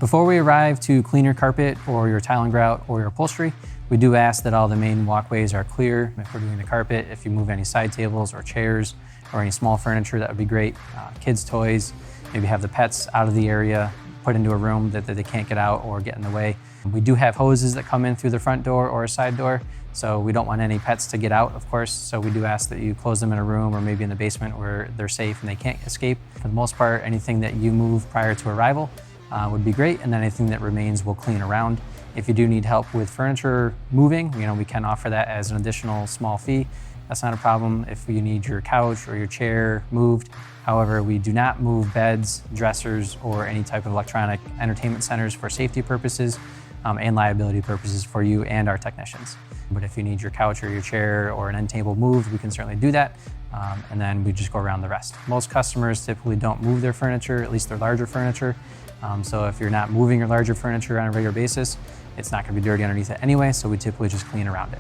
Before we arrive to clean your carpet or your tile and grout or your upholstery, we do ask that all the main walkways are clear. If we're doing the carpet, if you move any side tables or chairs or any small furniture, that would be great. Kids' toys, maybe have the pets out of the area, put into a room that they can't get out or get in the way. We do have hoses that come in through the front door or a side door, so we don't want any pets to get out, of course, so we do ask that you close them in a room or maybe in the basement where they're safe and they can't escape. For the most part, anything that you move prior to arrival would be great, and then anything that remains we'll clean around. If you do need help with furniture moving, we can offer that as an additional small fee. That's not a problem if you need your couch or your chair moved. However, we do not move beds, dressers, or any type of electronic entertainment centers for safety purposes and liability purposes for you and our technicians. But if you need your couch or your chair or an end table moved, we can certainly do that, and then we just go around the rest. Most customers typically don't move their furniture, at least their larger furniture. So if you're not moving your larger furniture on a regular basis, it's not going to be dirty underneath it anyway, so we typically just clean around it.